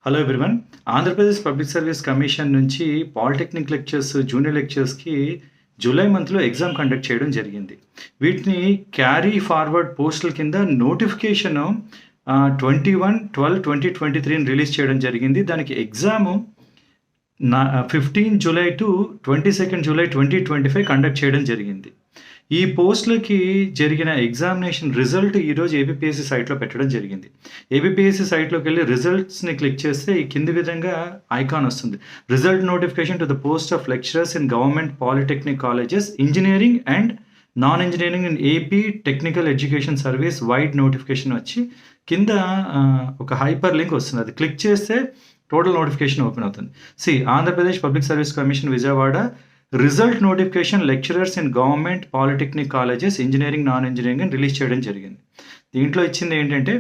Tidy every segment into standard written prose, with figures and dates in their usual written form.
Hello everyone. Andhra Pradesh public service commission నుంచి polytechnic lectures, junior లెక్చర్స్‌కి July మంత్‌లో exam conduct చేయడం జరిగింది. వీటిని క్యారీ ఫార్వర్డ్ పోస్టుల కింద నోటిఫికేషను 21/12/2023 రిలీజ్ చేయడం జరిగింది. దానికి exam 15 July to 22 July 2025 conduct చేయడం జరిగింది. ఈ పోస్టులకి జరిగిన ఎగ్జామినేషన్ రిజల్ట్ ఈరోజు ఏబీపీఎస్సీ సైట్లో పెట్టడం జరిగింది. ఏబీపీఎస్సీ సైట్లోకి వెళ్ళి రిజల్ట్స్ని క్లిక్ చేస్తే ఈ కింది విధంగా ఐకాన్ వస్తుంది. Result notification to the post of lecturers in government polytechnic colleges, engineering and non engineering in AP technical education service wide notification వచ్చి కింద ఒక హైపర్ లింక్ వస్తుంది. అది క్లిక్ చేస్తే టోటల్ నోటిఫికేషన్ ఓపెన్ అవుతుంది. Andhra Pradesh public service commission Vijayawada result notification lecturers in government polytechnic colleges, engineering, non engineering అని release చేయడం జరిగింది. దీంట్లో ఇచ్చింది ఏంటంటే,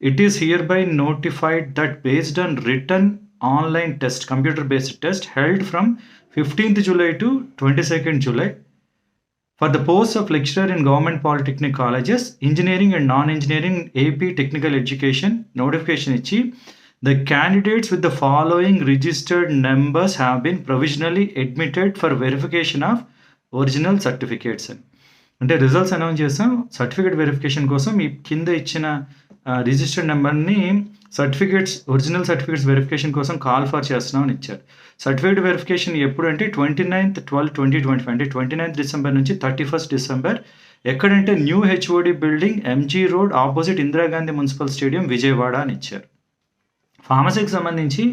it is here by notified that based on return online test, computer based test held from 15th July to 22nd July for the post of lecturer in government polytechnic colleges, engineering and non-engineering AP technical education notification ఇచ్చి the candidates with the following registered numbers have been provisionally admitted for verification of original certificates అని. అంటే results announce చేస్తాం, certificate verification కోసం ఈ కింద ఇచ్చిన registered నెంబర్ని original certificates verification కోసం కాల్ ఫర్ చేస్తున్నాం అని ఇచ్చారు. సర్టిఫికేట్ వెరిఫికేషన్ ఎప్పుడు అంటే 29/12/2025 అంటే 29th డిసెంబర్ నుంచి 31st డిసెంబర్. ఎక్కడంటే new HOD building, MG road, opposite Indira Gandhi municipal stadium, Vijayawada అని ఇచ్చారు. ఫార్మసీకి సంబంధించి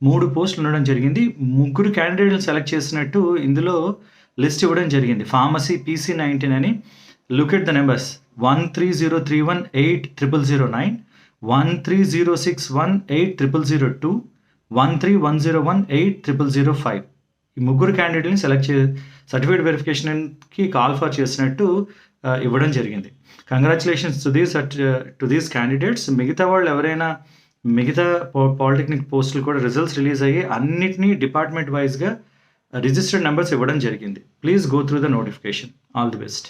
3 పోస్టులు ఉండడం జరిగింది. 3 క్యాండిడేట్లను సెలెక్ట్ చేసినట్టు ఇందులో లిస్ట్ ఇవ్వడం జరిగింది. ఫార్మసీ PC19 అని. Look at the numbers 1303180009, 1306180002, 1310180005. ఈ 3 క్యాండిడేట్ని సర్టిఫికేట్ వెరిఫికేషన్కి కాల్ ఫర్ చేసినట్టు ఇవ్వడం జరిగింది. Congratulations to these candidates. మిగతా వాళ్ళు ఎవరైనా మిగతా పాలిటెక్నిక్ పోస్టులు కూడా రిజల్ట్స్ రిలీజ్ అయ్యి అన్నిటినీ డిపార్ట్మెంట్ వైజ్గా రిజిస్టర్డ్ నెంబర్స్ ఇవ్వడం జరిగింది. Please go through the notification. All the best.